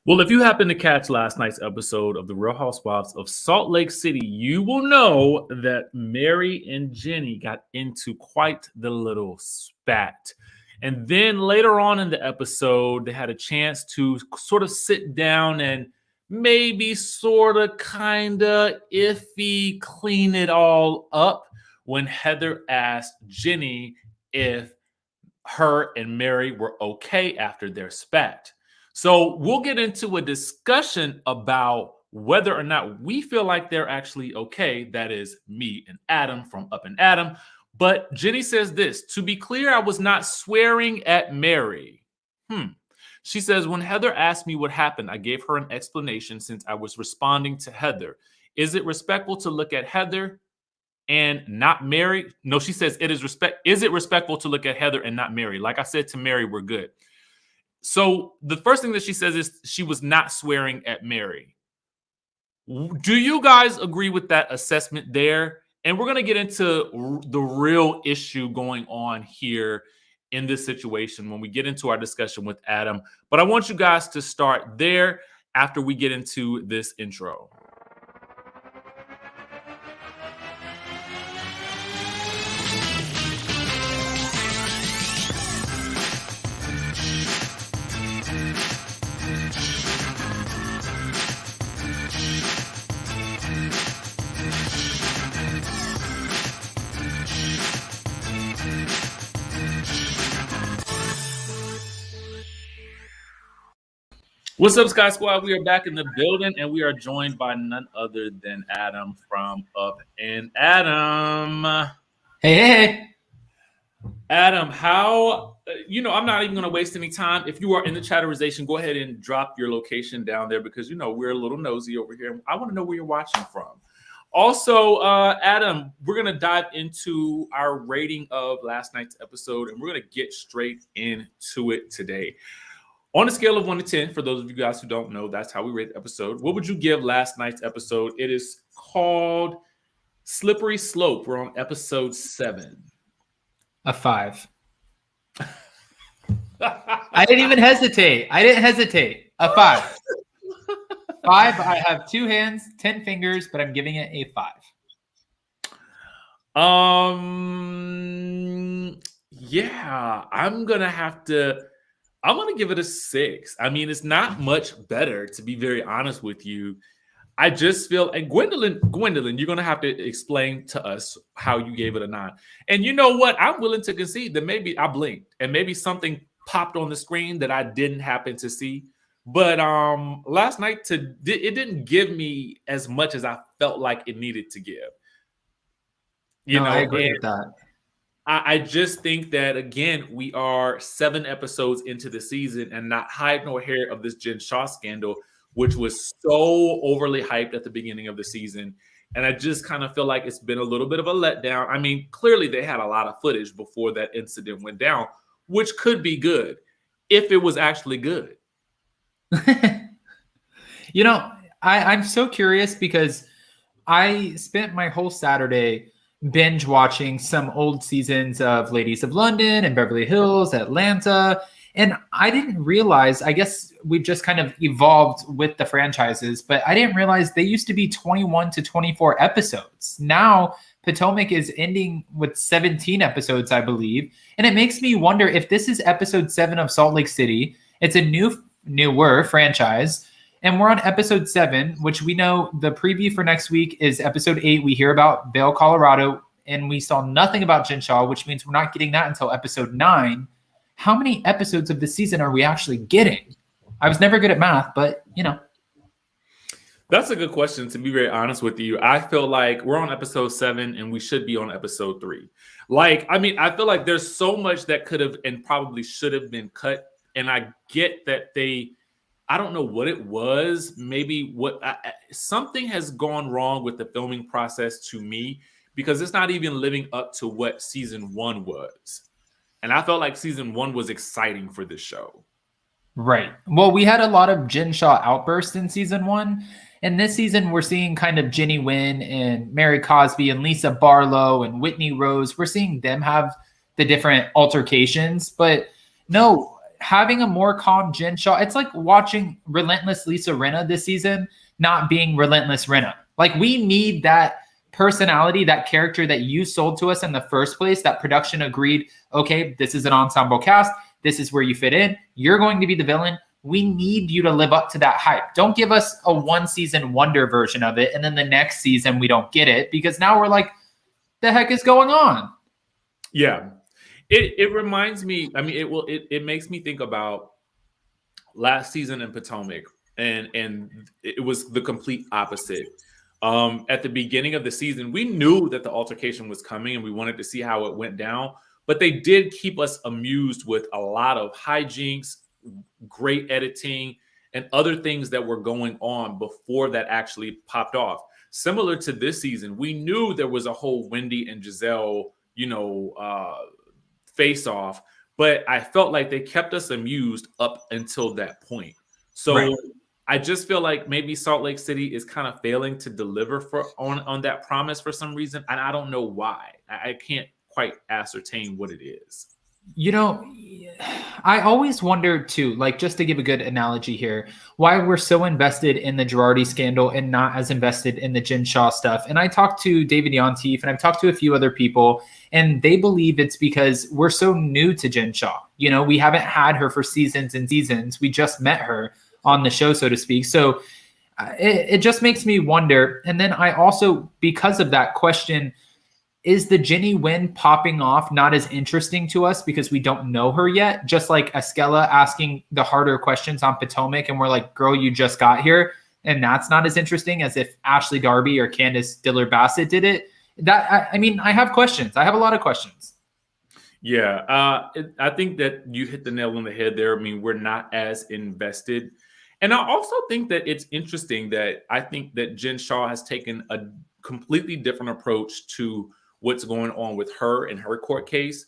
Well, if you happen to catch last night's episode of The Real Housewives of Salt Lake City, you will know that Mary and Jenny got into quite the little spat. And then later on in the episode, they had a chance to sort of sit down and maybe sort of kind of iffy clean it all up when Heather asked Jenny if her and Mary were okay after their spat. So we'll get into a discussion about whether or not we feel like they're actually okay. That is me and Adam from Up and Adam. But Jenny says this: to be clear, I was not swearing at Mary. She says, when Heather asked me what happened, I gave her an explanation since I was responding to Heather. Is it respectful to look at Heather and not Mary? No, she says it is Is it respectful to look at Heather and not Mary? Like I said to Mary, we're good. So the first thing that she says is she was not swearing at Mary. Do you guys agree with that assessment there? And we're going to get into the real issue going on here in this situation when we get into our discussion with Adam. But I want you guys to start there after we get into this intro. What's up, Skye Squad? We are back in the building, and we are joined by none other than Adam from Up and Adam. Hey. Adam, how, I'm not even going to waste any time. If you are in the chatterization, go ahead and drop your location down there because, we're a little nosy over here. I want to know where you're watching from. Also, Adam, we're going to dive into our rating of last night's episode, and we're going to get straight into it today. On a scale of 1 to 10, for those of you guys who don't know, that's how we rate the episode. What would you give last night's episode? It is called Slippery Slope. We're on episode 7. A 5. I didn't even hesitate. A 5. 5. I have 2 hands, 10 fingers, but I'm giving it a 5. Yeah, I'm going to give it a 6. I mean, it's not much better, to be very honest with you. I just feel, and Gwendolyn, you're going to have to explain to us how you gave it a 9. And you know what? I'm willing to concede that maybe I blinked and maybe something popped on the screen that I didn't happen to see. But last night, it didn't give me as much as I felt like it needed to give. I agree with that. I just think that, again, we are 7 episodes into the season and not hide nor hair of this Jen Shah scandal, which was so overly hyped at the beginning of the season. And I just kind of feel like it's been a little bit of a letdown. I mean, clearly they had a lot of footage before that incident went down, which could be good if it was actually good. I'm so curious because I spent my whole Saturday binge watching some old seasons of Ladies of London and Beverly Hills, Atlanta. And I didn't realize, I guess we've just kind of evolved with the franchises, but I didn't realize they used to be 21 to 24 episodes. Now Potomac is ending with 17 episodes, I believe. And it makes me wonder if this is episode 7 of Salt Lake City. It's a newer franchise. And we're on episode 7, which we know the preview for next week is episode 8. We hear about Vail, Colorado, and we saw nothing about Jen Shah, which means we're not getting that until episode 9. How many episodes of the season are we actually getting? I was never good at math, but, That's a good question, to be very honest with you. I feel like we're on episode 7 and we should be on episode 3. I feel like there's so much that could have and probably should have been cut. And I get that I don't know what it was. Maybe something has gone wrong with the filming process to me because it's not even living up to what season 1 was. And I felt like season 1 was exciting for this show. Right. Well, we had a lot of Jen Shah outbursts in season 1. And this season, we're seeing kind of Jenny Wynn and Mary Cosby and Lisa Barlow and Whitney Rose. We're seeing them have the different altercations. But no, having a more calm Jen Shah, it's like watching relentless Lisa Rinna this season, not being relentless Rinna. Like, we need that personality, that character that you sold to us in the first place, that production agreed, okay, this is an ensemble cast. This is where you fit in. You're going to be the villain. We need you to live up to that hype. Don't give us a one season wonder version of it. And then the next season, we don't get it, because now we're like, the heck is going on? Yeah. It reminds me, I mean, it makes me think about last season in Potomac, and it was the complete opposite. At the beginning of the season, we knew that the altercation was coming and we wanted to see how it went down, but they did keep us amused with a lot of hijinks, great editing, and other things that were going on before that actually popped off. Similar to this season, we knew there was a whole Wendy and Giselle, face off, but I felt like they kept us amused up until that point. So right. I just feel like maybe Salt Lake City is kind of failing to deliver on that promise for some reason, and I don't know why. I can't quite ascertain what it is. I always wondered too, like, just to give a good analogy here, why we're so invested in the Girardi scandal and not as invested in the Jen Shah stuff. And I talked to David Yontief, and I've talked to a few other people, and they believe it's because we're so new to Jen Shah. We haven't had her for seasons and seasons. We just met her on the show, so to speak. So it just makes me wonder. And then I also, because of that, question, is the Ginny win popping off not as interesting to us because we don't know her yet? Just like Esquella asking the harder questions on Potomac, and we're like, girl, you just got here. And that's not as interesting as if Ashley Darby or Candace Dillard-Bassett did it. I have questions. I have a lot of questions. Yeah, I think that you hit the nail on the head there. I mean, we're not as invested. And I also think that it's interesting that I think that Jen Shah has taken a completely different approach to what's going on with her and her court case.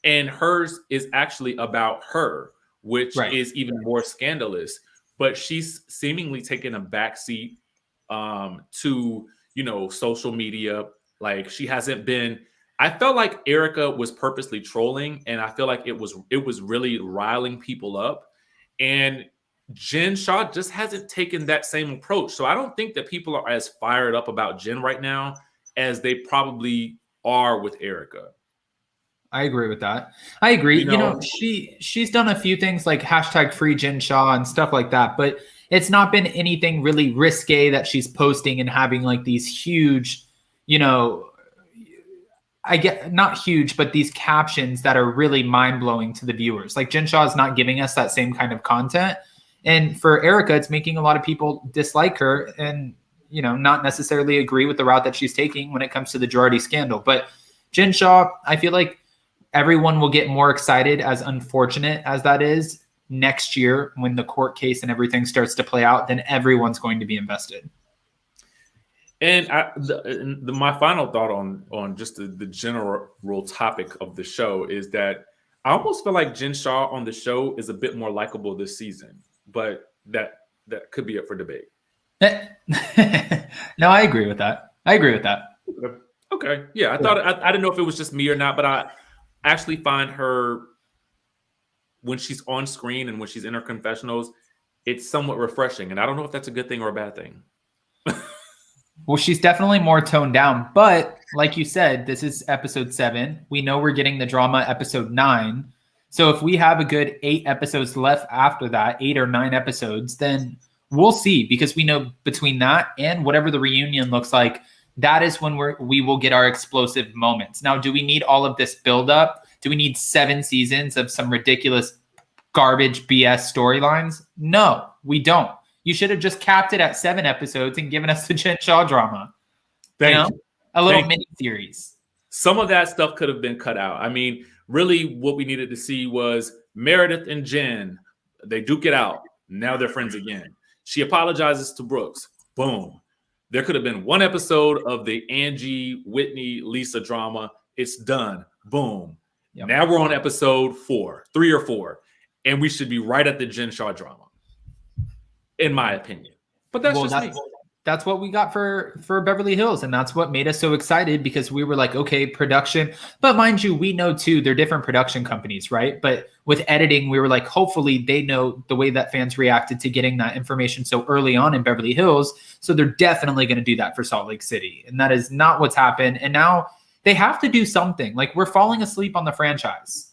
And hers is actually about her, which right. is even more scandalous. But she's seemingly taken a backseat to, social media. Like, she hasn't been. I felt like Erica was purposely trolling, and I feel like it was really riling people up. And Jen Shah just hasn't taken that same approach. So I don't think that people are as fired up about Jen right now as they probably are with Erica. I agree with that. I agree. She's done a few things like hashtag free Jen Shah and stuff like that, but it's not been anything really risque that she's posting and having like these huge, I get not huge, but these captions that are really mind blowing to the viewers. Like, Jen Shah is not giving us that same kind of content. And for Erica, it's making a lot of people dislike her and, not necessarily agree with the route that she's taking when it comes to the Girardi scandal. But Jen Shah, I feel like everyone will get more excited, as unfortunate as that is, next year when the court case and everything starts to play out. Then everyone's going to be invested. And my final thought on just the general topic of the show is that I almost feel like Jen Shah on the show is a bit more likable this season, but that could be up for debate. No, I agree with that. Okay. Yeah. I didn't know if it was just me or not, but I actually find her, when she's on screen and when she's in her confessionals, it's somewhat refreshing. And I don't know if that's a good thing or a bad thing. Well, she's definitely more toned down, but like you said, this is episode 7. We know we're getting the drama episode 9. So if we have a good 8 episodes left after that, 8 or 9 episodes, then we'll see, because we know between that and whatever the reunion looks like, that is when we will get our explosive moments. Now, do we need all of this buildup? Do we need 7 seasons of some ridiculous garbage BS storylines? No, we don't. You should have just capped it at 7 episodes and given us the Jen Shah drama. A little mini series. Some of that stuff could have been cut out. I mean, really what we needed to see was Meredith and Jen. They duke it out. Now they're friends again. She apologizes to Brooks. Boom. There could have been 1 episode of the Angie, Whitney, Lisa drama. It's done. Boom. Yep. Now we're on episode 3 or 4. And we should be right at the Jen Shah drama, in my opinion. But that's just me. that's what we got for Beverly Hills. And that's what made us so excited, because we were like, okay, production. But mind you, we know too, they're different production companies, right? But with editing, we were like, hopefully they know the way that fans reacted to getting that information so early on in Beverly Hills. So they're definitely going to do that for Salt Lake City. And that is not what's happened. And now they have to do something. Like, we're falling asleep on the franchise.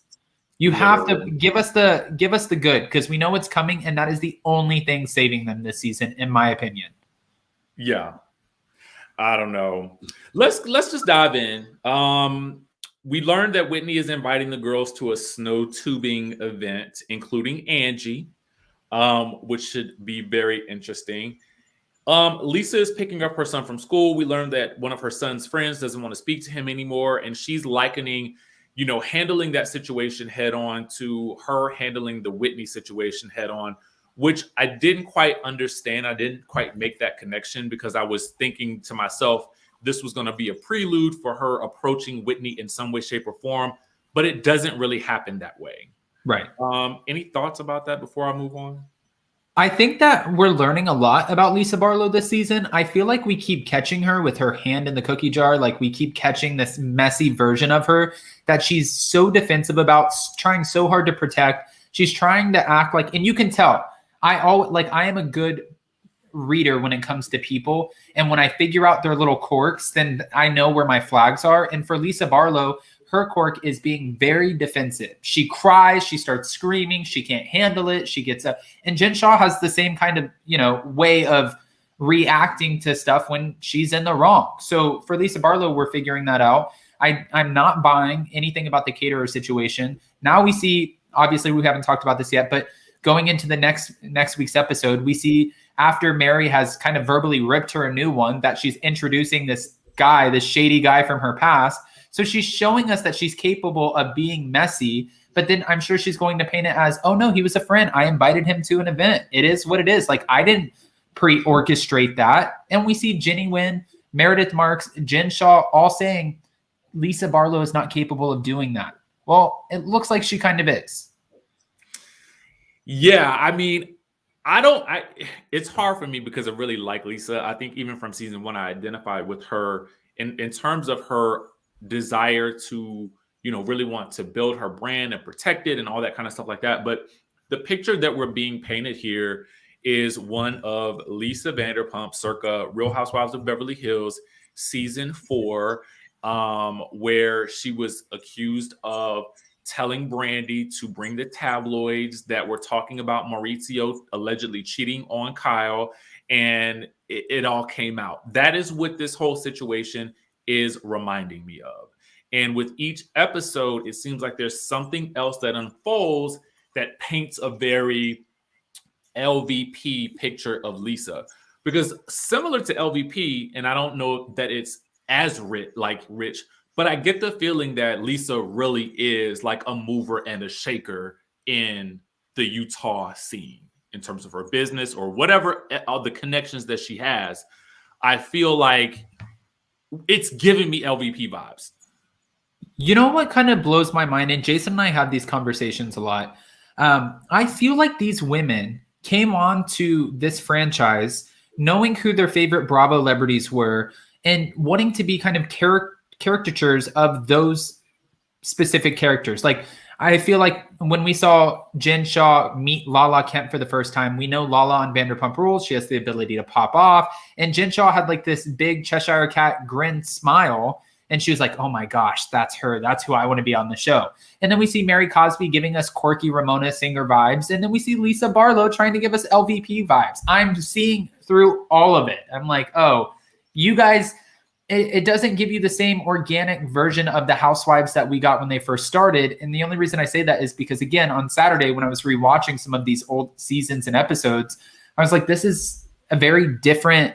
You have to give us the good, because we know it's coming. And that is the only thing saving them this season, in my opinion. Yeah, I don't know. Let's just dive in. We learned that Whitney is inviting the girls to a snow tubing event, including Angie, which should be very interesting. Lisa is picking up her son from school. We learned that one of her son's friends doesn't want to speak to him anymore, and she's likening, handling that situation head on to her handling the Whitney situation head on, which I didn't quite understand. I didn't quite make that connection, because I was thinking to myself, this was going to be a prelude for her approaching Whitney in some way, shape, or form, but it doesn't really happen that way. Right. Any thoughts about that before I move on? I think that we're learning a lot about Lisa Barlow this season. I feel like we keep catching her with her hand in the cookie jar. Like, we keep catching this messy version of her that she's so defensive about, trying so hard to protect. She's trying to act like, and you can tell, I am a good reader when it comes to people. And when I figure out their little quirks, then I know where my flags are. And for Lisa Barlow, her quirk is being very defensive. She cries, she starts screaming, she can't handle it, she gets up. And Jen Shah has the same kind of, way of reacting to stuff when she's in the wrong. So for Lisa Barlow, we're figuring that out. I'm not buying anything about the caterer situation. Now we see, obviously we haven't talked about this yet, but going into the next week's episode, we see after Mary has kind of verbally ripped her a new one, that she's introducing this guy, this shady guy from her past. So she's showing us that she's capable of being messy, but then I'm sure she's going to paint it as, oh no, he was a friend. I invited him to an event. It is what it is. Like, I didn't pre-orchestrate that. And we see Jenny Nguyen, Meredith Marks, Jen Shah all saying Lisa Barlow is not capable of doing that. Well, it looks like she kind of is. Yeah, I mean, it's hard for me because I really like Lisa. I think even from season 1, I identified with her in terms of her desire to, really want to build her brand and protect it and all that kind of stuff like that. But the picture that we're being painted here is one of Lisa Vanderpump circa Real Housewives of Beverly Hills season 4, where she was accused of telling Brandy to bring the tabloids that were talking about Maurizio allegedly cheating on Kyle, and it all came out. That is what this whole situation is reminding me of. And with each episode, it seems like there's something else that unfolds that paints a very LVP picture of Lisa. Because similar to LVP, and I don't know that it's as rich, but I get the feeling that Lisa really is like a mover and a shaker in the Utah scene in terms of her business or whatever the connections that she has. I feel like it's giving me LVP vibes. You know what kind of blows my mind? And Jason and I have these conversations a lot. I feel like these women came on to this franchise knowing who their favorite Bravo celebrities were and wanting to be kind of caricatures of those specific characters. Like, I feel like when we saw Jen Shah meet Lala Kemp for the first time, we know Lala on Vanderpump Rules, she has the ability to pop off. And Jen Shah had like this big Cheshire Cat grin smile. And she was like, oh my gosh, that's her. That's who I want to be on the show. And then we see Mary Cosby giving us quirky Ramona Singer vibes. And then we see Lisa Barlow trying to give us LVP vibes. I'm seeing through all of it. I'm like, oh, you guys, it doesn't give you the same organic version of the Housewives that we got when they first started. And the only reason I say that is because, again, on Saturday, when I was rewatching some of these old seasons and episodes, I was like, this is a very different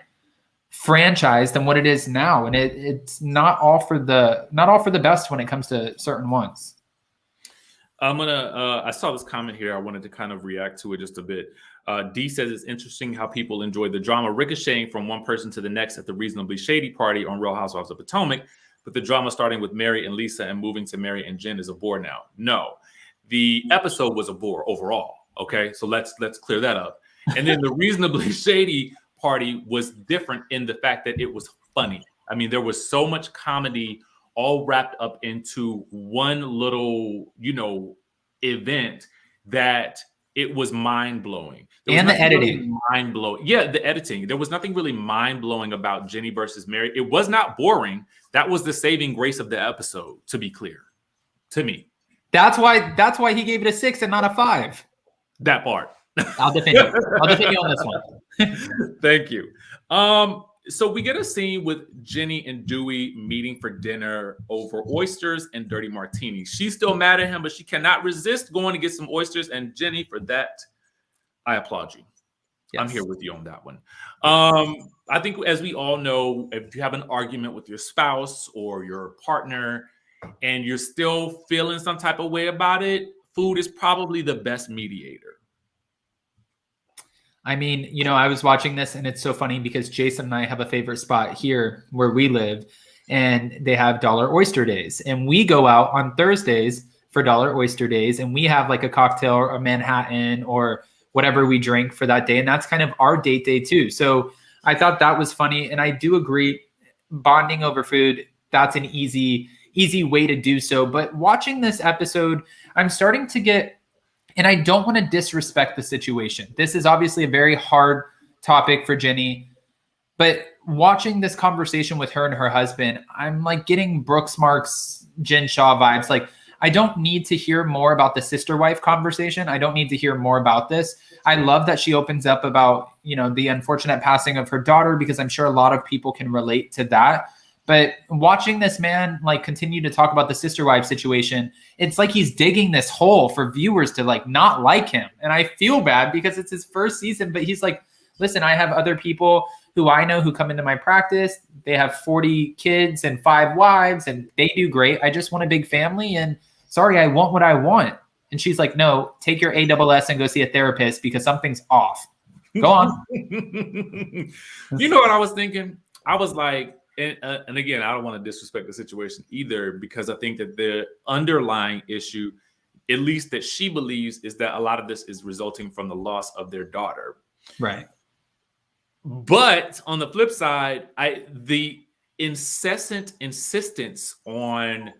franchise than what it is now. And it's not all for the best when it comes to certain ones. I saw this comment here. I wanted to kind of react to it just a bit. D says it's interesting how people enjoy the drama ricocheting from one person to the next at the reasonably shady party on Real Housewives of Potomac, but the drama starting with Mary and Lisa and moving to Mary and Jen is a bore now. No, the episode was a bore overall. Okay, so let's clear that up. And then the reasonably shady party was different in the fact that it was funny. I mean, there was so much comedy all wrapped up into one little, event that it was mind-blowing. And the editing. Really mind-blowing. Yeah, the editing. There was nothing really mind-blowing about Jenny versus Mary. It was not boring. That was the saving grace of the episode, to be clear, to me. That's why he gave it a 6 and not a 5. That part. I'll defend you. I'll defend you on this one. Thank you. So we get a scene with Jenny and Dewey meeting for dinner over oysters and dirty martinis. She's still mad at him, but she cannot resist going to get some oysters. And Jenny, for that, I applaud you. Yes. I'm here with you on that one. I think, as we all know, if you have an argument with your spouse or your partner and you're still feeling some type of way about it, food is probably the best mediator. I mean, I was watching this and it's so funny because Jason and I have a favorite spot here where we live and they have dollar oyster days. And we go out on Thursdays for dollar oyster days and we have like a cocktail or a Manhattan or whatever we drink for that day. And that's kind of our date day too. So I thought that was funny. And I do agree, bonding over food, that's an easy way to do so. But watching this episode, I'm starting to get, and I don't want to disrespect the situation. This is obviously a very hard topic for Jenny, but watching this conversation with her and her husband, I'm like getting Brooks Marks, Jen Shaw vibes. Like, I don't need to hear more about the sister wife conversation. I don't need to hear more about this. I love that she opens up about, the unfortunate passing of her daughter, because I'm sure a lot of people can relate to that. But watching this man like continue to talk about the sister wife situation, it's like he's digging this hole for viewers to like not like him. And I feel bad because it's his first season, but he's like, listen, I have other people who I know who come into my practice. They have 40 kids and 5 wives and they do great. I just want a big family and sorry, I want what I want. And she's like, no, take your ASS and go see a therapist because something's off. Go on. You know what I was thinking? I was like, and again, I don't want to disrespect the situation either, because I think that the underlying issue, at least that she believes, is that a lot of this is resulting from the loss of their daughter. Right. But on the flip side, the incessant insistence on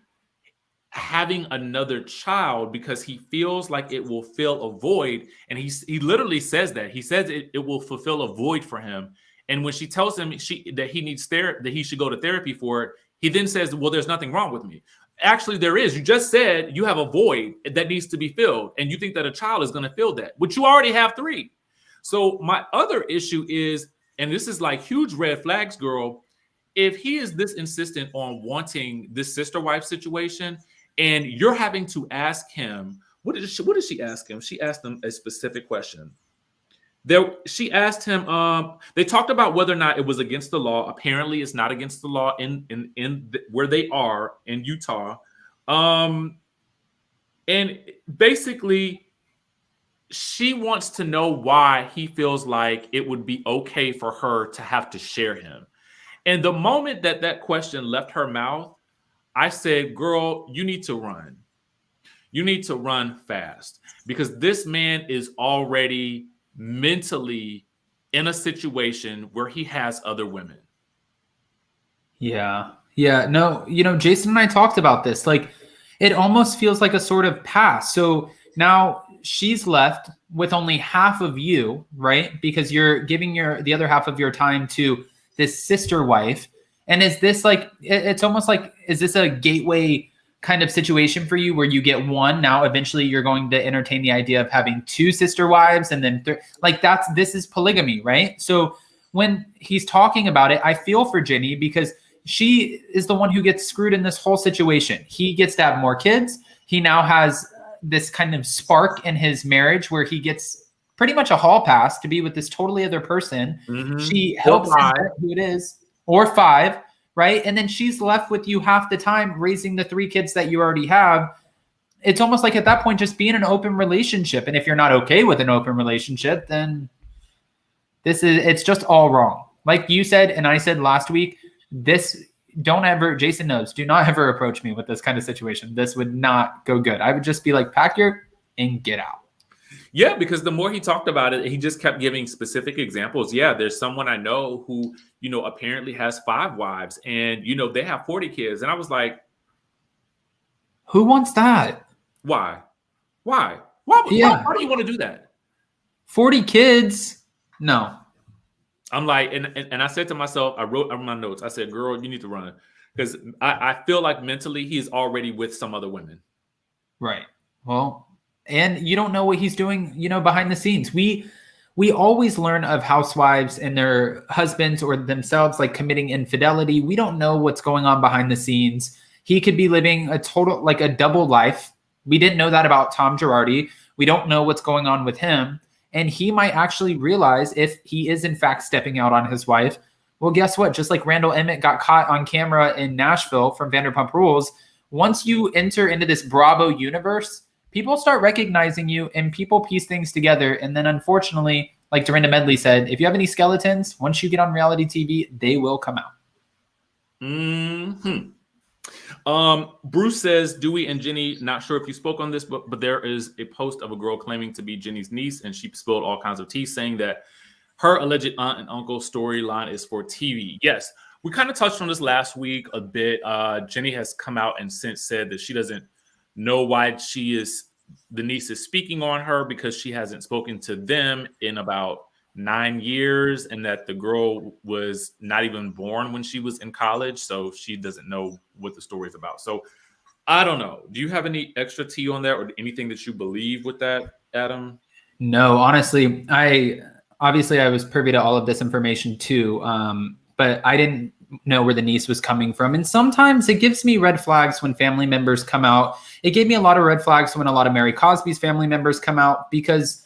having another child because he feels like it will fill a void, and he literally says that. He says it will fulfill a void for him. And when she tells him that he needs that he should go to therapy for it, he then says, well, there's nothing wrong with me. Actually, there is. You just said you have a void that needs to be filled, and you think that a child is going to fill that, but you already have 3. So my other issue is, and this is like huge red flags, girl, if he is this insistent on wanting this sister wife situation, and you're having to ask him, what did she ask him? She asked him a specific question. She asked him, they talked about whether or not it was against the law. Apparently it's not against the law in where they are in Utah. And basically she wants to know why he feels like it would be okay for her to have to share him. And the moment that question left her mouth, I said, girl, you need to run. You need to run fast, because this man is already mentally in a situation where he has other women. Yeah. No, Jason and I talked about this. Like, it almost feels like a sort of pass. So now she's left with only half of you, right? Because you're giving the other half of your time to this sister wife. And is this like, it's almost like, is this a gateway kind of situation for you where you get one, now eventually you're going to entertain the idea of having 2 sister wives, and then this is polygamy, right? So when he's talking about it, I feel for Jenny because she is the one who gets screwed in this whole situation. He gets to have more kids. He now has this kind of spark in his marriage where he gets pretty much a hall pass to be with this totally other person. Mm-hmm. She helps him who it is, or 5. Right. And then she's left with you half the time raising the 3 kids that you already have. It's almost like at that point, just be in an open relationship. And if you're not okay with an open relationship, then it's just all wrong. Like you said, and I said last week, Jason knows, do not ever approach me with this kind of situation. This would not go good. I would just be like, pack your and get out. Yeah, because the more he talked about it, he just kept giving specific examples. Yeah, there's someone I know who, apparently has 5 wives and, they have 40 kids. And I was like, who wants that? why? Why? Why do you want to do that? 40 kids? No. I'm like, and I said to myself, I wrote on my notes, I said, girl, you need to run. Because I feel like mentally he's already with some other women. Right. Well, and you don't know what he's doing, behind the scenes. We always learn of housewives and their husbands or themselves like committing infidelity. We don't know what's going on behind the scenes. He could be living a double life. We didn't know that about Tom Girardi. We don't know what's going on with him. And he might actually realize if he is in fact stepping out on his wife. Well, guess what? Just like Randall Emmett got caught on camera in Nashville from Vanderpump Rules, once you enter into this Bravo universe, people start recognizing you and people piece things together. And then unfortunately, like Dorinda Medley said, if you have any skeletons, once you get on reality TV, they will come out. Mm-hmm. Bruce says, Dewey and Jenny, not sure if you spoke on this, but there is a post of a girl claiming to be Jenny's niece, and she spilled all kinds of tea saying that her alleged aunt and uncle storyline is for TV. Yes, we kind of touched on this last week a bit. Jenny has come out and since said that she doesn't know why the niece is speaking on her because she hasn't spoken to them in about 9 years, and that the girl was not even born when she was in college, so she doesn't know what the story is about. So I don't know. Do you have any extra tea on that or anything that you believe with that, Adam? No, honestly, I was privy to all of this information too, but I didn't know where the niece was coming from. And sometimes it gives me red flags when family members come out. It gave me a lot of red flags when a lot of Mary Cosby's family members come out, because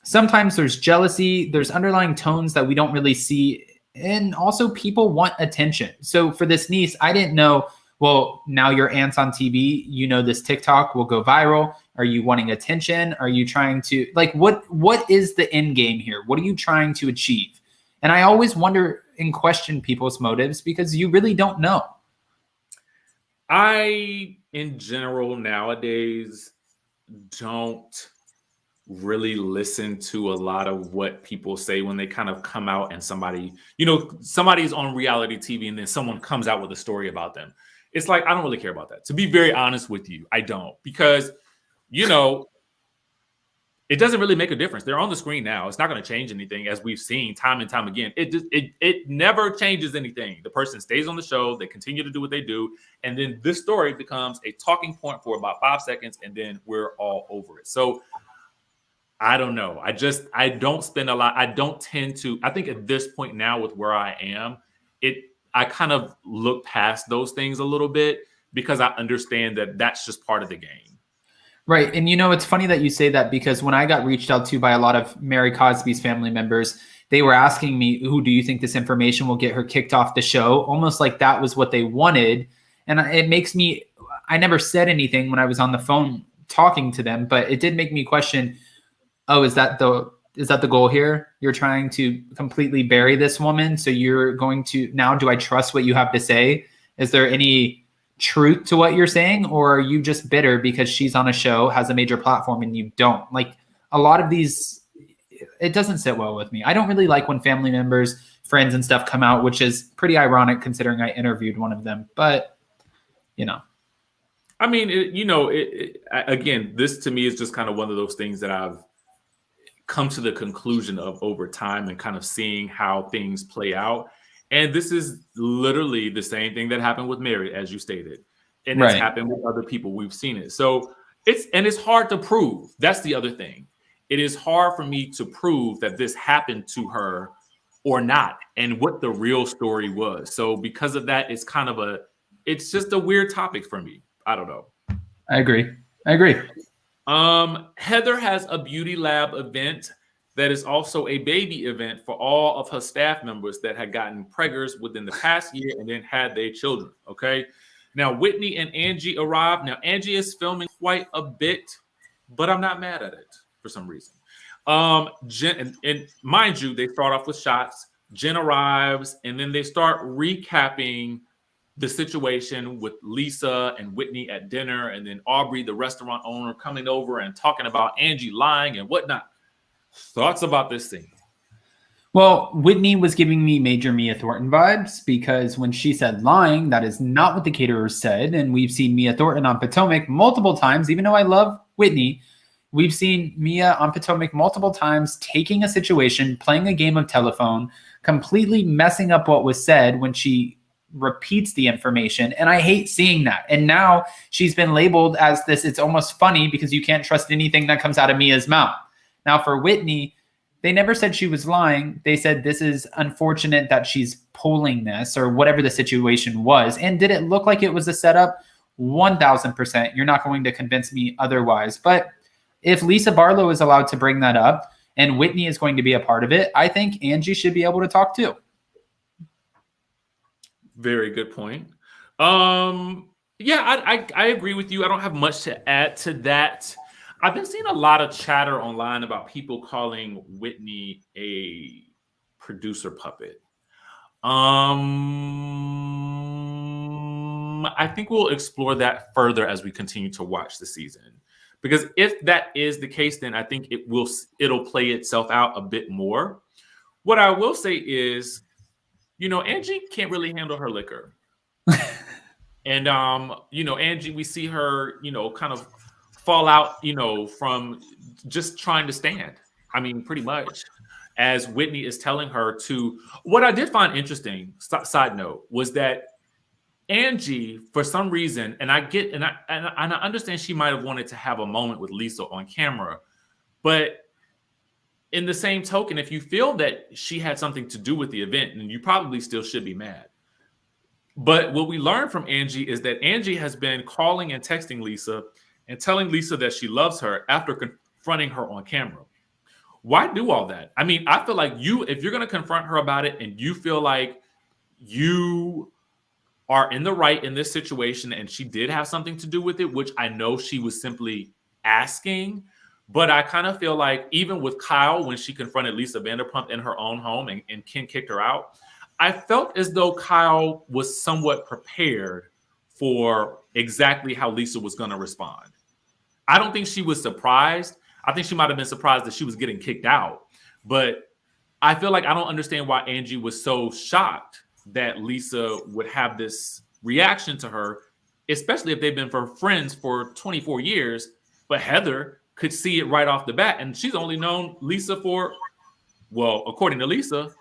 sometimes there's jealousy, there's underlying tones that we don't really see. And also people want attention. So for this niece, I didn't know, well, now your aunt's on TV, this TikTok will go viral. Are you wanting attention? Are you trying to what is the end game here? What are you trying to achieve? And I always wonder and question people's motives because you really don't know. I, in general, nowadays don't really listen to a lot of what people say when they kind of come out and somebody's on reality TV and then someone comes out with a story about them. It's like, I don't really care about that. To be very honest with you, I don't, because, it doesn't really make a difference. They're on the screen now. It's not going to change anything, as we've seen time and time again. It never changes anything. The person stays on the show. They continue to do what they do. And then this story becomes a talking point for about 5 seconds, and then we're all over it. So I don't know. I don't spend a lot. I don't tend to. I think at this point now with where I am, I kind of look past those things a little bit because I understand that that's just part of the game. Right. And it's funny that you say that, because when I got reached out to by a lot of Mary Cosby's family members, they were asking me, who do you think this information will get her kicked off the show? Almost like that was what they wanted. And it makes me, I never said anything when I was on the phone talking to them, but it did make me question, oh, is that the goal here? You're trying to completely bury this woman. So you're going to, now do I trust what you have to say? Is there any truth to what you're saying, or are you just bitter because she's on a show, has a major platform, and you don't? Like, a lot of these, it doesn't sit well with me. I don't really like when family members, friends and stuff come out, which is pretty ironic considering I interviewed one of them, but I mean, again, this to me is just kind of one of those things that I've come to the conclusion of over time and kind of seeing how things play out. And this is literally the same thing that happened with Mary, as you stated. And It's happened with other people. We've seen it. So it's hard to prove. That's the other thing. It is hard for me to prove that this happened to her or not, and what the real story was. So because of that, it's just a weird topic for me. I don't know. I agree. Heather has a beauty lab event that is also a baby event for all of her staff members that had gotten preggers within the past year and then had their children. Okay. Now, Whitney and Angie arrived. Now, Angie is filming quite a bit, but I'm not mad at it for some reason. Jen, and mind you, they start off with shots. Jen arrives, and then they start recapping the situation with Lisa and Whitney at dinner, and then Aubrey, the restaurant owner, coming over and talking about Angie lying and whatnot. Thoughts about this scene? Well, Whitney was giving me major Mia Thornton vibes because when she said lying, that is not what the caterers said. And we've seen Mia Thornton on Potomac multiple times, even though I love Whitney. We've seen Mia on Potomac multiple times taking a situation, playing a game of telephone, completely messing up what was said when she repeats the information. And I hate seeing that. And now she's been labeled as this. It's almost funny because you can't trust anything that comes out of Mia's mouth. Now for Whitney, they never said she was lying. They said this is unfortunate that she's pulling this or whatever the situation was. And did it look like it was a setup? 1000%. You're not going to convince me otherwise. But if Lisa Barlow is allowed to bring that up and Whitney is going to be a part of it, I think Angie should be able to talk too. Very good point. Yeah, I agree with you. I don't have much to add to that. I've been seeing a lot of chatter online about people calling Whitney a producer puppet. I think we'll explore that further as we continue to watch the season. Because if that is the case, then I think it'll play itself out a bit more. What I will say is, Angie can't really handle her liquor. And Angie, we see her, kind of fall out, from just trying to stand. I mean, pretty much, as Whitney is telling her to. What I did find interesting, side note, was that Angie, for some reason, and I understand she might have wanted to have a moment with Lisa on camera, but in the same token, if you feel that she had something to do with the event, then you probably still should be mad. But what we learned from Angie is that Angie has been calling and texting Lisa and telling Lisa that she loves her after confronting her on camera. Why do all that? I mean, I feel like if you're going to confront her about it and you feel like you are in the right in this situation and she did have something to do with it, which I know she was simply asking, but I kind of feel like even with Kyle, when she confronted Lisa Vanderpump in her own home and Ken kicked her out, I felt as though Kyle was somewhat prepared for exactly how Lisa was going to respond. I don't think she was surprised. I think she might have been surprised that she was getting kicked out, but I feel like I don't understand why Angie was so shocked that Lisa would have this reaction to her, especially if they've been friends for 24 years. But Heather could see it right off the bat. And she's only known Lisa for, well, according to Lisa,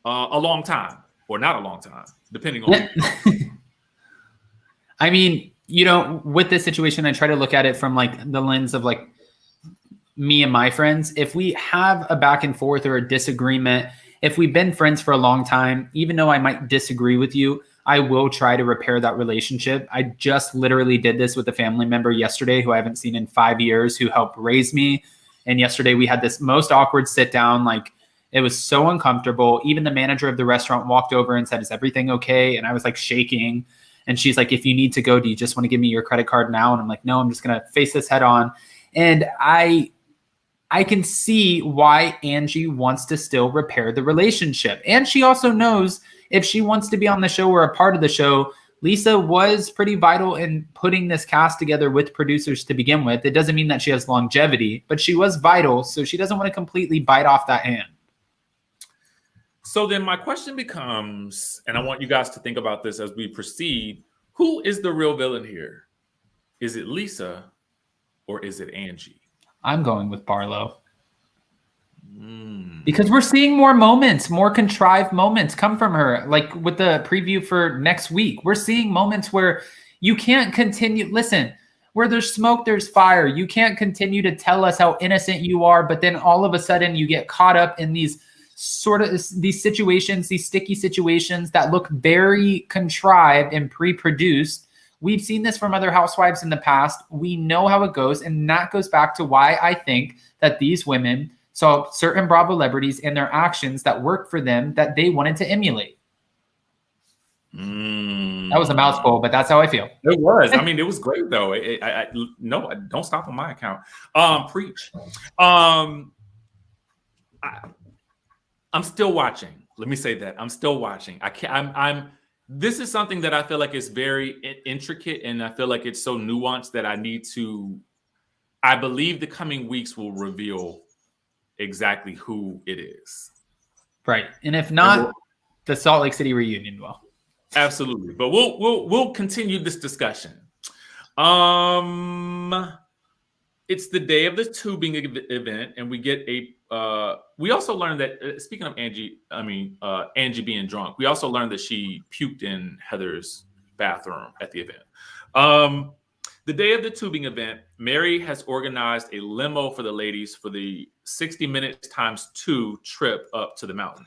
a long time or not a long time, depending on. I mean, with this situation, I try to look at it from like the lens of like me and my friends. If we have a back and forth or a disagreement, if we've been friends for a long time, even though I might disagree with you, I will try to repair that relationship. I just literally did this with a family member yesterday who I haven't seen in 5 years, who helped raise me. And yesterday we had this most awkward sit down. Like, it was so uncomfortable. Even the manager of the restaurant walked over and said, "Is everything okay?" And I was like shaking. And she's like, "If you need to go, do you just want to give me your credit card now?" And I'm like, "No, I'm just going to face this head on." And I can see why Angie wants to still repair the relationship. And she also knows if she wants to be on the show or a part of the show, Lisa was pretty vital in putting this cast together with producers to begin with. It doesn't mean that she has longevity, but she was vital. So she doesn't want to completely bite off that hand. So then my question becomes, and I want you guys to think about this as we proceed, who is the real villain here? Is it Lisa or is it Angie? I'm going with Barlow. Because we're seeing more moments, more contrived moments come from her. Like with the preview for next week, we're seeing moments where you can't continue. Listen, where there's smoke, there's fire. You can't continue to tell us how innocent you are, but then all of a sudden you get caught up in these situations, these sticky situations that look very contrived and pre-produced. We've seen this from other housewives in the past. We know how it goes. And that goes back to why I think that these women saw certain Bravo celebrities and their actions that worked for them that they wanted to emulate. That was a mouthful, but that's how I feel. It was. I mean, it was great, though. No, don't stop on my account. Preach. I'm still watching. Let me say that. I'm still watching. I'm this is something that I feel like is very intricate, and I feel like it's so nuanced that I believe the coming weeks will reveal exactly who it is. Right. And if not, the Salt Lake City reunion will. Absolutely. But we'll continue this discussion. It's the day of the tubing event, and we get we also learned that speaking of Angie being drunk, we also learned that she puked in Heather's bathroom at the event. The day of the tubing event, Mary has organized a limo for the ladies for the 60 minutes ×2 trip up to the mountain.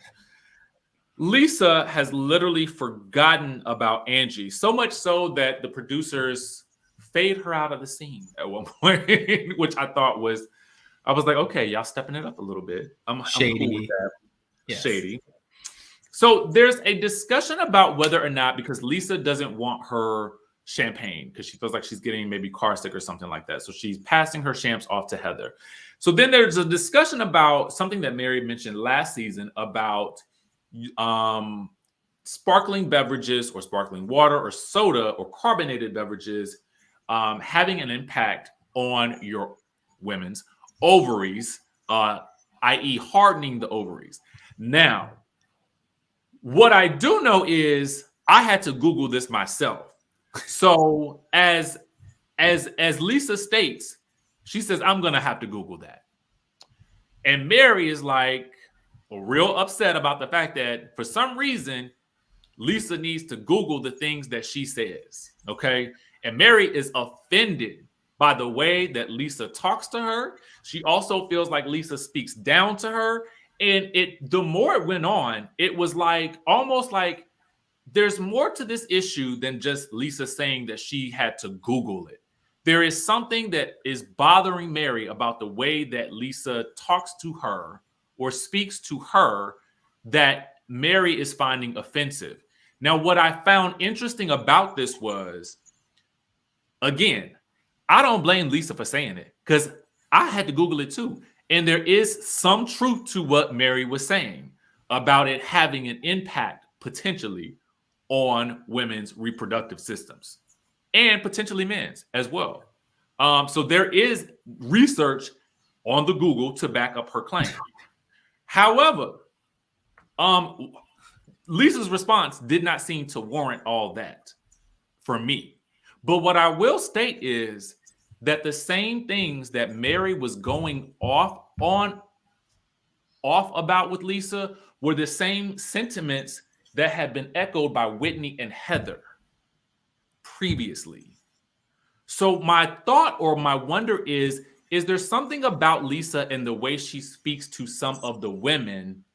Lisa has literally forgotten about Angie, so much so that the producers fade her out of the scene at one point, which I was like, okay, y'all stepping it up a little bit. I'm shady. I'm cool with that. Yes. Shady. So there's a discussion about whether or not, because Lisa doesn't want her champagne because she feels like she's getting maybe car sick or something like that. So she's passing her champs off to Heather. So then there's a discussion about something that Mary mentioned last season about sparkling beverages or sparkling water or soda or carbonated beverages having an impact on your women's ovaries, i.e. hardening the ovaries. Now, what I do know is I had to Google this myself. So as Lisa states, she says, I'm going to have to Google that. And Mary is like real upset about the fact that for some reason, Lisa needs to Google the things that she says. Okay. And Mary is offended by the way that Lisa talks to her. She also feels like Lisa speaks down to her. And the more it went on, it was like almost like there's more to this issue than just Lisa saying that she had to Google it. There is something that is bothering Mary about the way that Lisa talks to her or speaks to her that Mary is finding offensive. Now, what I found interesting about this was, again, I don't blame Lisa for saying it because I had to Google it too. And there is some truth to what Mary was saying about it having an impact potentially on women's reproductive systems and potentially men's as well. So there is research on the Google to back up her claim. However, Lisa's response did not seem to warrant all that for me. But what I will state is that the same things that Mary was going off about with Lisa were the same sentiments that had been echoed by Whitney and Heather previously. So my thought or my wonder is there something about Lisa and the way she speaks to some of the women?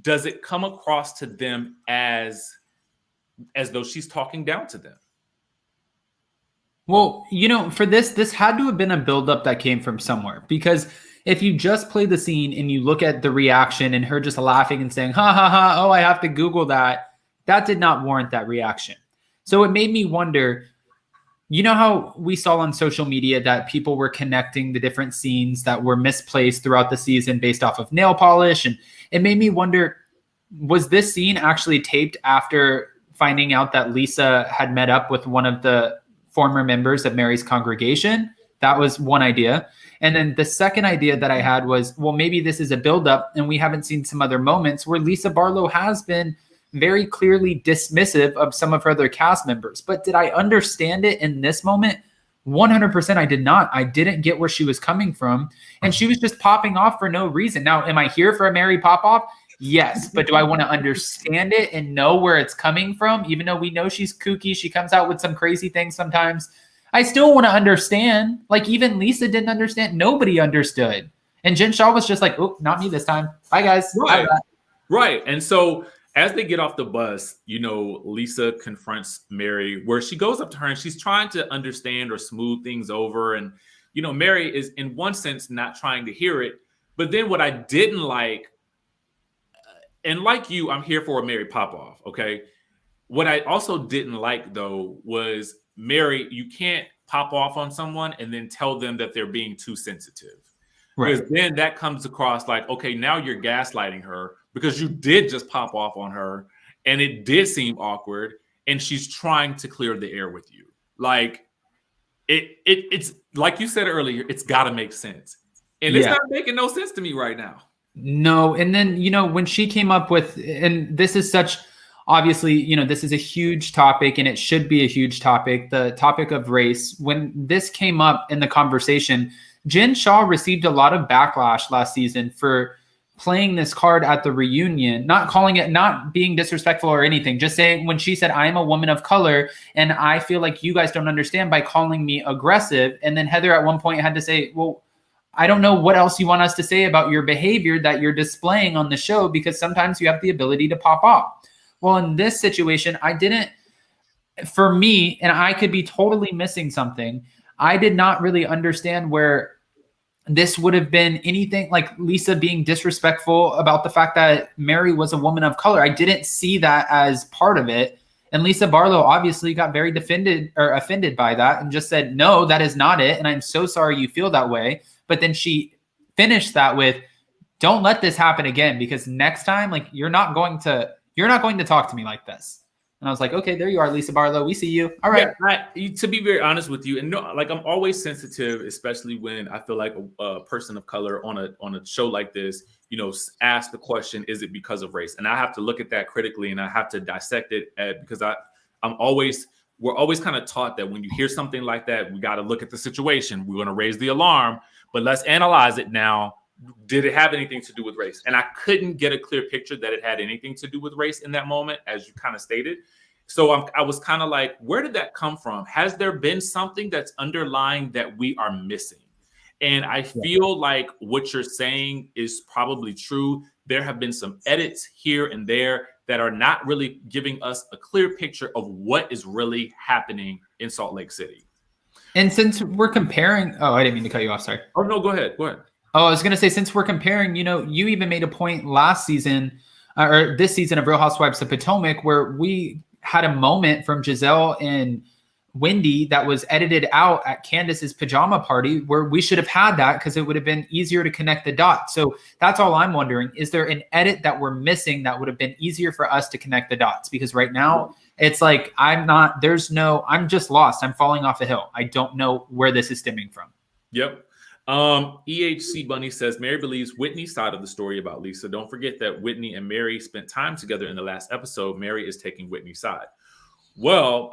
Does it come across to them as though she's talking down to them? Well, for this had to have been a buildup that came from somewhere, because if you just play the scene and you look at the reaction and her just laughing and saying, ha, ha, ha, oh, I have to Google that did not warrant that reaction. So it made me wonder, how we saw on social media that people were connecting the different scenes that were misplaced throughout the season based off of nail polish. And it made me wonder, was this scene actually taped after finding out that Lisa had met up with one of the former members of Mary's congregation? That was one idea. And then the second idea that I had was, well, maybe this is a buildup and we haven't seen some other moments where Lisa Barlow has been very clearly dismissive of some of her other cast members. But did I understand it in this moment? 100% I did not. I didn't get where she was coming from. And she was just popping off for no reason. Now, am I here for a Mary pop-off? Yes. But do I want to understand it and know where it's coming from? Even though we know she's kooky, she comes out with some crazy things sometimes. I still want to understand. Like, even Lisa didn't understand. Nobody understood. And Jen Shaw was just like, oh, not me this time. Bye, guys. Right. Bye. Right. And so as they get off the bus, Lisa confronts Mary, where she goes up to her and she's trying to understand or smooth things over. And, Mary is in one sense not trying to hear it. But then what I didn't like, and like you, I'm here for a Mary pop-off, okay? What I also didn't like, though, was Mary, you can't pop off on someone and then tell them that they're being too sensitive. Right. Because then that comes across like, okay, now you're gaslighting her because you did just pop off on her and it did seem awkward. and she's trying to clear the air with you. Like it's like you said earlier, it's got to make sense. And it's not making no sense to me right now. No. And then, when she came up with, and this is such, obviously, this is a huge topic and it should be a huge topic, the topic of race. When this came up in the conversation, Jen Shah received a lot of backlash last season for playing this card at the reunion, not calling it, not being disrespectful or anything, just saying when she said, I am a woman of color and I feel like you guys don't understand by calling me aggressive. And then Heather at one point had to say, well, I don't know what else you want us to say about your behavior that you're displaying on the show, because sometimes you have the ability to pop off. Well, in this situation, for me, and I could be totally missing something, I did not really understand where this would have been anything like Lisa being disrespectful about the fact that Mary was a woman of color. I didn't see that as part of it. And Lisa Barlow obviously got very offended by that and just said, no, that is not it. And I'm so sorry you feel that way. But then she finished that with, don't let this happen again, because next time, like, you're not going to talk to me like this. And I was like, okay, there you are, Lisa Barlow. We see you. All right. Yeah, to be very honest with you, and like, I'm always sensitive, especially when I feel like a person of color on a show like this, ask the question, is it because of race? And I have to look at that critically, and I have to dissect it because we're always kind of taught that when you hear something like that, we got to look at the situation. We're going to raise the alarm, but let's analyze it now. Did it have anything to do with race? And I couldn't get a clear picture that it had anything to do with race in that moment, as you kind of stated. So I was kind of like, where did that come from? Has there been something that's underlying that we are missing? And I feel like what you're saying is probably true. There have been some edits here and there that are not really giving us a clear picture of what is really happening in Salt Lake City. And since we're comparing, I didn't mean to cut you off. Sorry. Oh, no, go ahead. Go ahead. Oh, I was going to say, since we're comparing, you even made a point last season or this season of Real Housewives of Potomac where we had a moment from Giselle and Wendy that was edited out at Candace's pajama party where we should have had that because it would have been easier to connect the dots. So that's all I'm wondering. Is there an edit that we're missing that would have been easier for us to connect the dots? Because right now it's like, I'm just lost. I'm falling off a hill. I don't know where this is stemming from. Yep. EHC Bunny says Mary believes Whitney's side of the story about Lisa. Don't forget that Whitney and Mary spent time together in the last episode. Mary is taking Whitney's side. Well,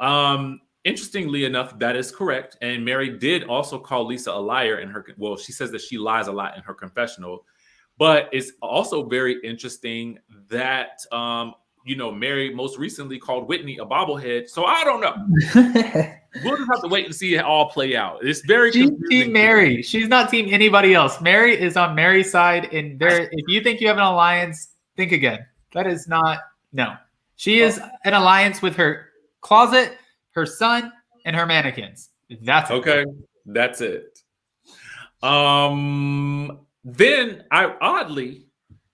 interestingly enough, that is correct. And Mary did also call Lisa a liar she says that she lies a lot in her confessional. But it's also very interesting that Mary most recently called Whitney a bobblehead. So I don't know. We'll just have to wait and see it all play out. It's very She's team Mary. She's not team anybody else. Mary is on Mary's side. And if you think you have an alliance, think again. That is not, no. She is an alliance with her closet, her son, and her mannequins. That's it. Okay. That's it. Then oddly,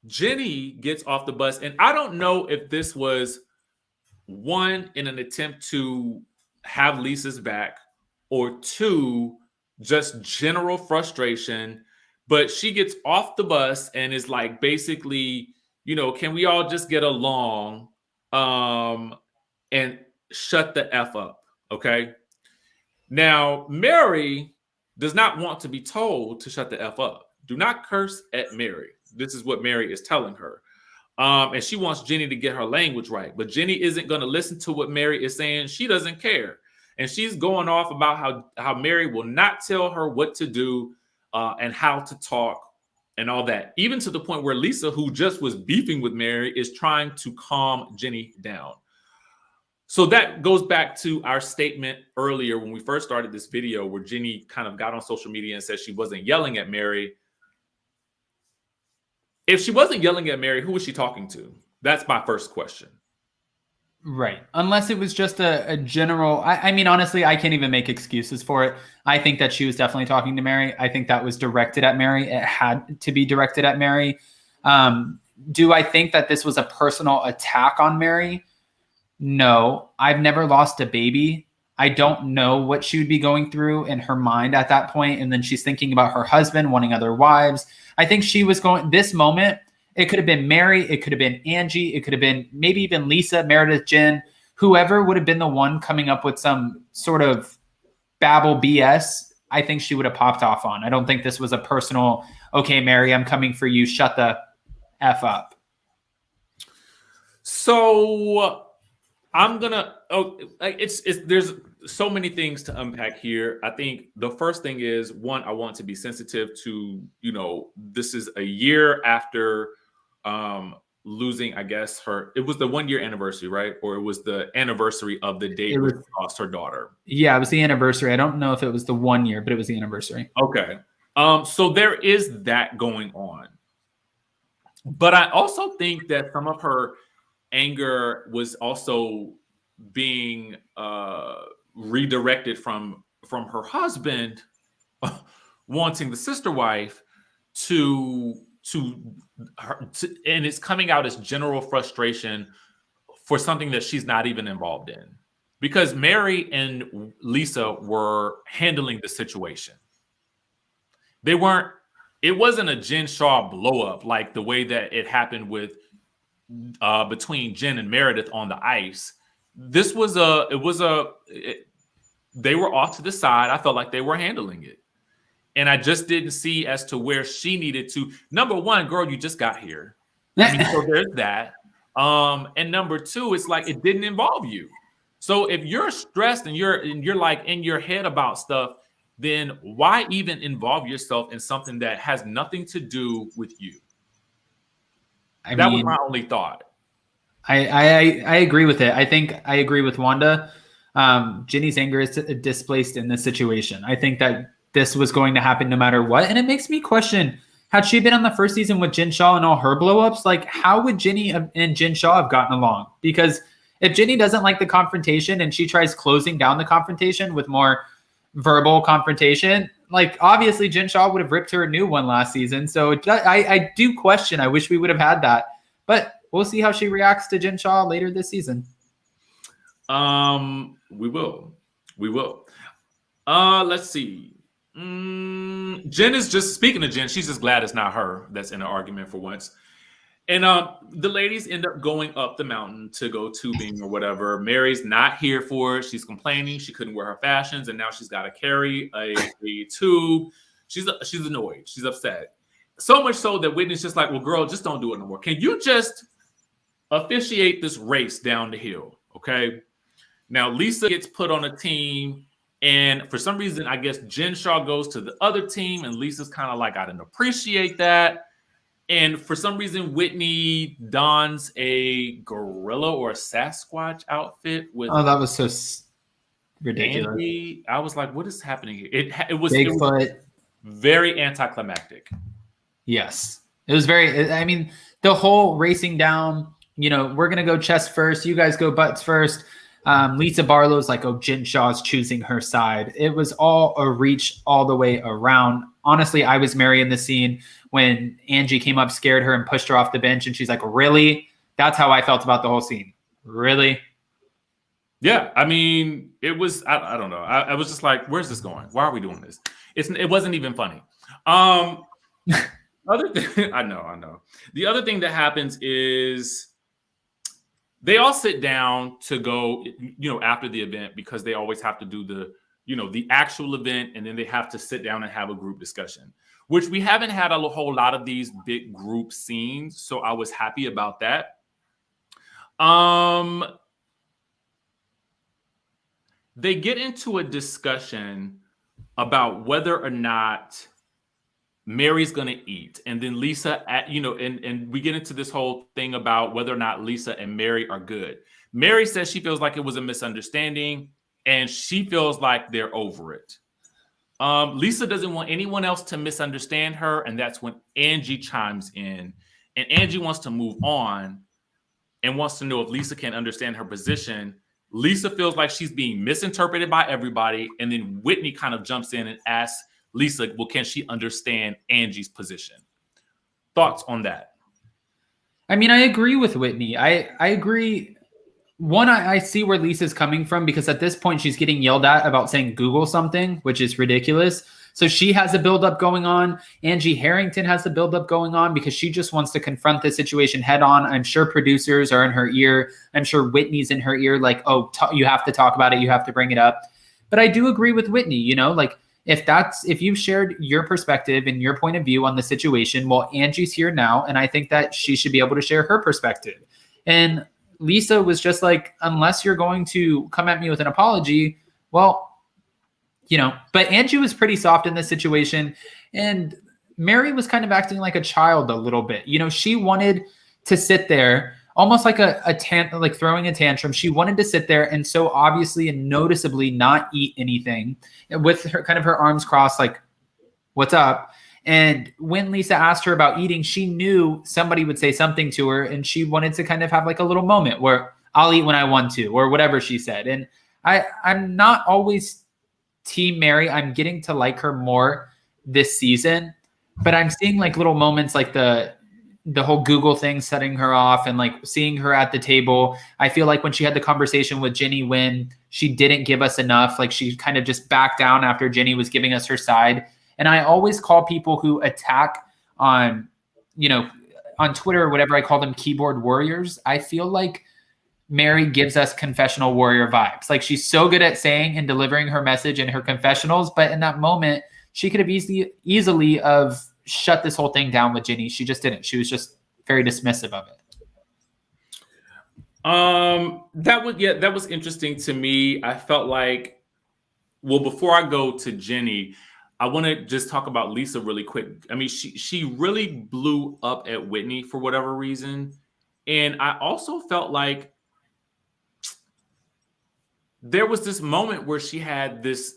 Jenny gets off the bus, and I don't know if this was one in an attempt to have Lisa's back, or two, just general frustration. But she gets off the bus and is like, basically, can we all just get along and shut the F up? Okay. Now, Mary does not want to be told to shut the F up. Do not curse at Mary. This is what Mary is telling her. And she wants Jenny to get her language right. But Jenny isn't going to listen to what Mary is saying. She doesn't care. And she's going off about how Mary will not tell her what to do and how to talk and all that. Even to the point where Lisa, who just was beefing with Mary, is trying to calm Jenny down. So that goes back to our statement earlier when we first started this video, where Jenny kind of got on social media and said she wasn't yelling at Mary. If she wasn't yelling at Mary, who was she talking to? That's my first question. Right. Unless it was just a general, I mean, honestly, I can't even make excuses for it. I think that she was definitely talking to Mary. I think that was directed at Mary. It had to be directed at Mary. Do I think that this was a personal attack on Mary? No. I've never lost a baby. I don't know what she would be going through in her mind at that point. And then she's thinking about her husband wanting other wives. I think she was going, this moment, it could have been Mary, it could have been Angie, it could have been maybe even Lisa, Meredith, Jen, whoever would have been the one coming up with some sort of babble BS, I think she would have popped off on. I don't think this was a personal, okay, Mary, I'm coming for you. Shut the F up. So I'm gonna. There's so many things to unpack here. I think the first thing is, one, I want to be sensitive to, this is a year after losing, I guess, it was the 1 year anniversary, right? Or it was the anniversary of the date when she lost her daughter. Yeah, it was the anniversary. I don't know if it was the 1 year, but it was the anniversary. Okay. So there is that going on. But I also think that some of her anger was also being redirected from her husband wanting the sister wife to her, and it's coming out as general frustration for something that she's not even involved in, because Mary and Lisa were handling the situation. It wasn't a Jen Shaw blow up like the way that it happened with between Jen and Meredith on the ice. This was they were off to the side. I felt like they were handling it. And I just didn't see as to where she needed to. Number one, girl, you just got here. So there's that. And number two, it's like it didn't involve you. So if you're stressed and you're like in your head about stuff, then why even involve yourself in something that has nothing to do with you? That was my only thought. I agree with it. I think I agree with Wanda. Ginny's anger is displaced in this situation. I think that this was going to happen no matter what. And it makes me question, had she been on the first season with Jen Shaw and all her blow-ups, like how would Ginny and Jen Shaw have gotten along? Because if Ginny doesn't like the confrontation and she tries closing down the confrontation with more verbal confrontation, like obviously Jen Shaw would have ripped her a new one last season. So I do question. I wish we would have had that. But we'll see how she reacts to Jen Shaw later this season. We will. Let's see. Jen is just, speaking of Jen, she's just glad it's not her that's in an argument for once. And the ladies end up going up the mountain to go tubing or whatever. Mary's not here for it. She's complaining she couldn't wear her fashions, and now she's got to carry a tube. She's annoyed. She's upset. So much so that Whitney's just like, well, girl, just don't do it no more. Can you just officiate this race down the hill? Okay. Now, Lisa gets put on a team, and for some reason, I guess Jen Shaw goes to the other team, and Lisa's kind of like, I didn't appreciate that. And for some reason, Whitney dons a gorilla or a Sasquatch outfit with. Oh, that was so ridiculous. Andy. I was like, what is happening here? It was very anticlimactic. Yes. It was very, I mean, the whole racing down, we're going to go chest first. You guys go butts first. Lisa Barlow's like, oh, Jen Shaw's choosing her side. It was all a reach all the way around. Honestly, I was Mary in the scene when Angie came up, scared her, and pushed her off the bench. And she's like, really? That's how I felt about the whole scene. Really? Yeah. I mean, it was, I don't know. I was just like, where's this going? Why are we doing this? It wasn't even funny. Other thing, I know. The other thing that happens is they all sit down to go, after the event, because they always have to do the actual event, and then they have to sit down and have a group discussion, which we haven't had a whole lot of these big group scenes. So I was happy about that. They get into a discussion about whether or not Mary's going to eat. And then Lisa, and we get into this whole thing about whether or not Lisa and Mary are good. Mary says she feels like it was a misunderstanding, and she feels like they're over it. Lisa doesn't want anyone else to misunderstand her, and that's when Angie chimes in. And Angie wants to move on and wants to know if Lisa can understand her position. Lisa feels like she's being misinterpreted by everybody, and then Whitney kind of jumps in and asks Lisa, well, can she understand Angie's position? Thoughts on that? I mean, I agree with Whitney. I agree. One, I see where Lisa's coming from, because at this point she's getting yelled at about saying Google something, which is ridiculous. So she has a buildup going on. Angie Harrington has the buildup going on because she just wants to confront the situation head on. I'm sure producers are in her ear. I'm sure Whitney's in her ear, like, oh, you have to talk about it. You have to bring it up. But I do agree with Whitney, you know, like if you've shared your perspective and your point of view on the situation, well, Angie's here now. And I think that she should be able to share her perspective. And Lisa was just like, unless you're going to come at me with an apology, well, you know, but Angie was pretty soft in this situation. And Mary was kind of acting like a child a little bit. You know, she wanted to sit there almost like like throwing a tantrum. She wanted to sit there and so obviously and noticeably not eat anything with her kind of her arms crossed, like, what's up? And when Lisa asked her about eating, she knew somebody would say something to her. And she wanted to kind of have like a little moment where I'll eat when I want to, or whatever she said. And I'm not always Team Mary. I'm getting to like her more this season, but I'm seeing like little moments like the whole Google thing setting her off and like seeing her at the table. I feel like when she had the conversation with Jenny, when she didn't give us enough, like she kind of just backed down after Jenny was giving us her side. And I always call people who attack on, you know, on Twitter or whatever, I call them keyboard warriors. I feel like Mary gives us confessional warrior vibes. Like she's so good at saying and delivering her message in her confessionals, but in that moment, she could have easily of shut this whole thing down with Jenny. She just didn't. She was just very dismissive of it. That was interesting to me. I felt like, well, before I go to Jenny, I want to just talk about Lisa really quick. I mean, she really blew up at Whitney for whatever reason. And I also felt like there was this moment where she had this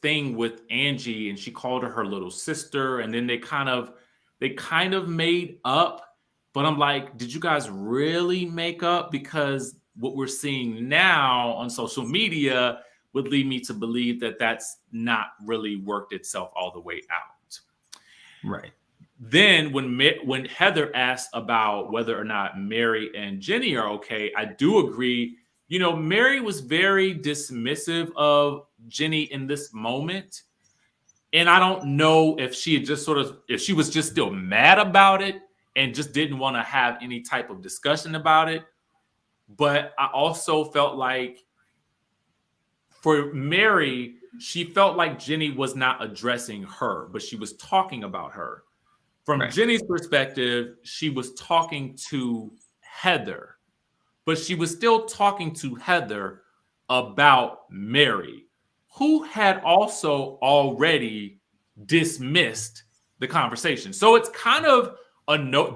thing with Angie and she called her little sister, and then they kind of made up. But I'm like, did you guys really make up? Because what we're seeing now on social media would lead me to believe that that's not really worked itself all the way out. Right. Then when Heather asked about whether or not Mary and Jenny are okay, I do agree. You know, Mary was very dismissive of Jenny in this moment. And I don't know if she had just if she was just still mad about it and just didn't want to have any type of discussion about it. But I also felt like for Mary, she felt like Jenny was not addressing her, but she was talking about her. From right. Jenny's perspective, she was talking to Heather. But she was still talking to Heather about Mary, who had also already dismissed the conversation. So it's kind of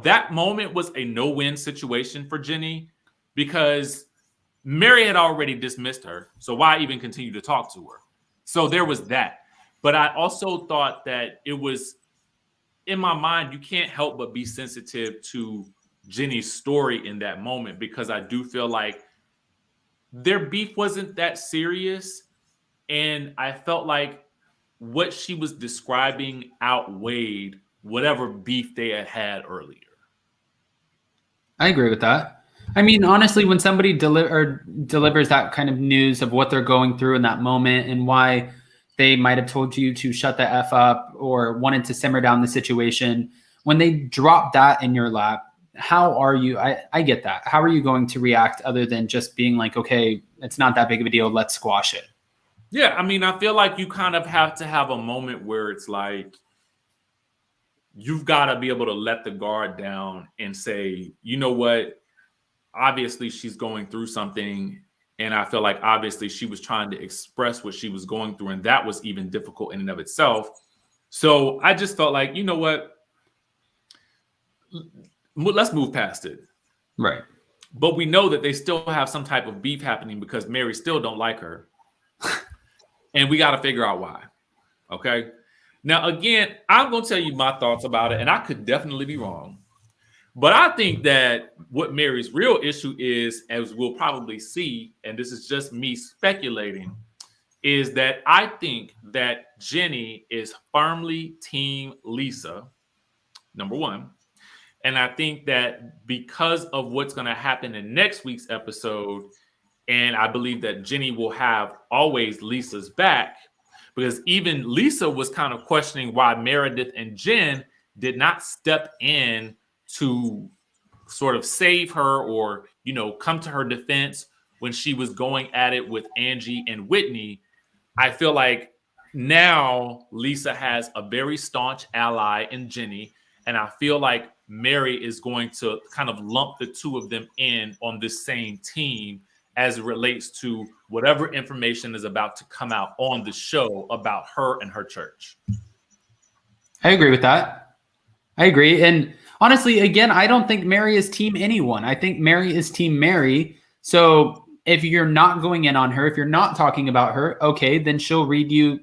that moment was a no-win situation for Jenny because Mary had already dismissed her. So why even continue to talk to her? So there was that. But I also thought that it was, in my mind, you can't help but be sensitive to Jenny's story in that moment, because I do feel like their beef wasn't that serious. And I felt like what she was describing outweighed whatever beef they had had earlier. I agree with that. I mean, honestly, when somebody delivers that kind of news of what they're going through in that moment and why they might have told you to shut the F up or wanted to simmer down the situation, when they drop that in your lap, how are you? I get that. How are you going to react other than just being like, okay, it's not that big of a deal, let's squash it? Yeah, I mean, I feel like you kind of have to have a moment where it's like, you've got to be able to let the guard down and say, you know what, obviously she's going through something. And I feel like obviously she was trying to express what she was going through. And that was even difficult in and of itself. So I just felt like, you know what, let's move past it. Right. But we know that they still have some type of beef happening because Mary still don't like her. And we got to figure out why. Okay. Now, again, I'm going to tell you my thoughts about it, and I could definitely be wrong. But I think that what Mary's real issue is, as we'll probably see, and this is just me speculating, is that I think that Jenny is firmly Team Lisa, number one. And I think that because of what's going to happen in next week's episode, and I believe that Jenny will have always Lisa's back, because even Lisa was kind of questioning why Meredith and Jen did not step in to sort of save her or, you know, come to her defense when she was going at it with Angie and Whitney. I feel like now Lisa has a very staunch ally in Jenny, and I feel like Mary is going to kind of lump the two of them in on this same team as it relates to whatever information is about to come out on the show about her and her church. I agree with that. I agree. And honestly, again, I don't think Mary is team anyone. I think Mary is team Mary. So if you're not going in on her, if you're not talking about her, okay, then she'll read you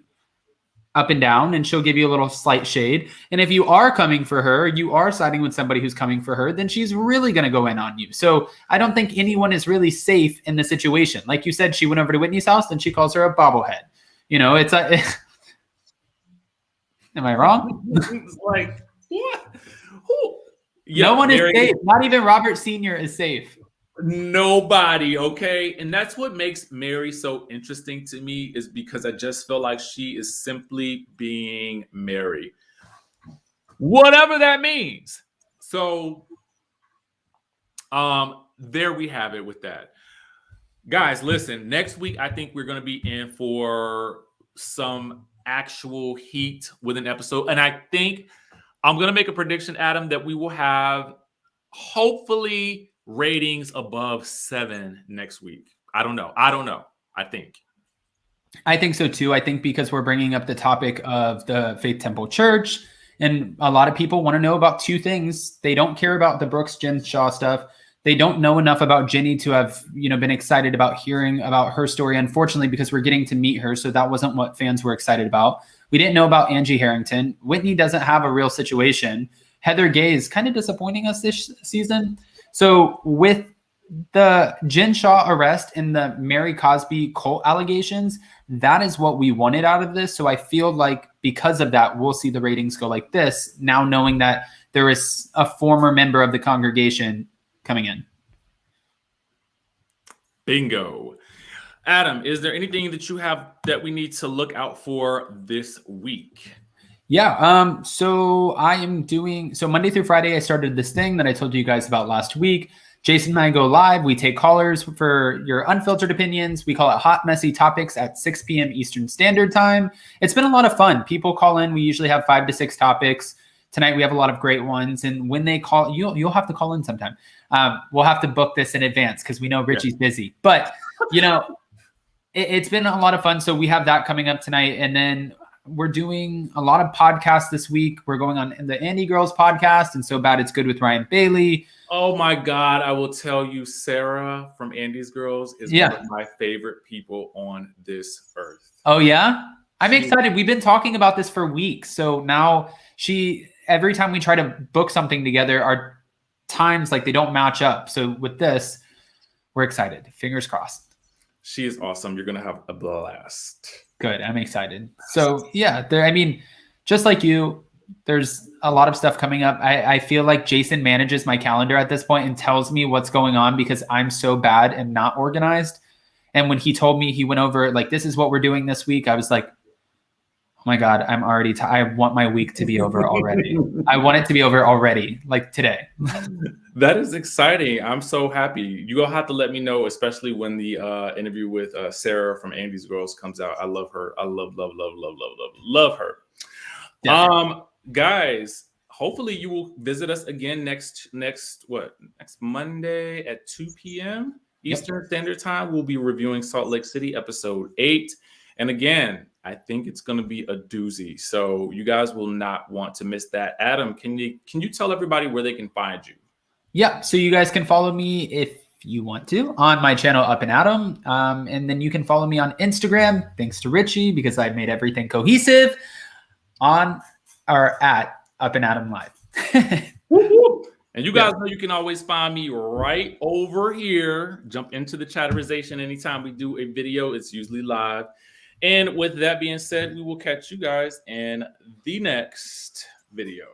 up and down and she'll give you a little slight shade. And if you are coming for her, you are siding with somebody who's coming for her, then she's really going to go in on you. So I don't think anyone is really safe in the situation. Like you said, she went over to Whitney's house and she calls her a bobblehead. You know, it's like, am I wrong? It's like, what? Who? Yeah, no one is safe. Not even Robert Sr. is safe. Nobody, okay? And that's what makes Mary so interesting to me, is because I just feel like she is simply being Mary. Whatever that means. So there we have it with that. Guys, listen, next week I think we're going to be in for some actual heat with an episode. And I think I'm going to make a prediction, Adam, that we will have hopefully ratings above 7 next week. I don't know. I think so too. I think because we're bringing up the topic of the Faith Temple Church, and a lot of people want to know about two things. They don't care about the Brooks Jen Shaw stuff. They don't know enough about Jenny to have, you know, been excited about hearing about her story, unfortunately, because we're getting to meet her. So that wasn't what fans were excited about. We didn't know about Angie Harrington. Whitney doesn't have a real situation. Heather Gay is kind of disappointing us this season. So with the Jen Shaw arrest and the Mary Cosby cult allegations, that is what we wanted out of this. So I feel like because of that, we'll see the ratings go like this, now knowing that there is a former member of the congregation coming in. Bingo. Adam, is there anything that you have that we need to look out for this week? Yeah. So I am doing, so Monday through Friday, I started this thing that I told you guys about last week. Jason and I go live. We take callers for your unfiltered opinions. We call it Hot Messy Topics at 6 p.m. Eastern Standard Time. It's been a lot of fun. People call in. We usually have 5 to 6 topics. Tonight we have a lot of great ones. And when they call, you'll have to call in sometime. We'll have to book this in advance because we know Richie's busy. But, you know, it's been a lot of fun. So we have that coming up tonight. And then we're doing a lot of podcasts this week. We're going on the Andy Girls podcast and So Bad It's Good with Ryan Bailey. Oh my God. I will tell you, Sarah from Andy's Girls is one of my favorite people on this earth. Oh yeah? I'm excited. We've been talking about this for weeks. So now every time we try to book something together, our times, like, they don't match up. So with this, we're excited. Fingers crossed. She is awesome. You're going to have a blast. Good. I'm excited. So yeah, I mean, just like you, there's a lot of stuff coming up. I feel like Jason manages my calendar at this point and tells me what's going on because I'm so bad and not organized. And when he told me, he went over like, this is what we're doing this week, I was like, oh my God, I'm already I want my week to be over already. I want it to be over already, like today. That is exciting. I'm so happy. You're going to have to let me know, especially when the interview with Sarah from Andy's Girls comes out. I love her. I love her. Definitely. Guys, hopefully you will visit us again next Monday at 2 p.m. Eastern Standard Time. We'll be reviewing Salt Lake City episode 8. And again, I think it's going to be a doozy. So you guys will not want to miss that. Adam, can you tell everybody where they can find you? Yeah, so you guys can follow me if you want to on my channel Up and Adam. And then you can follow me on Instagram, thanks to Richie, because I made everything cohesive, on or at Up and Adam Live. And you guys know you can always find me right over here. Jump into the chatterization anytime we do a video. It's usually live. And with that being said, we will catch you guys in the next video.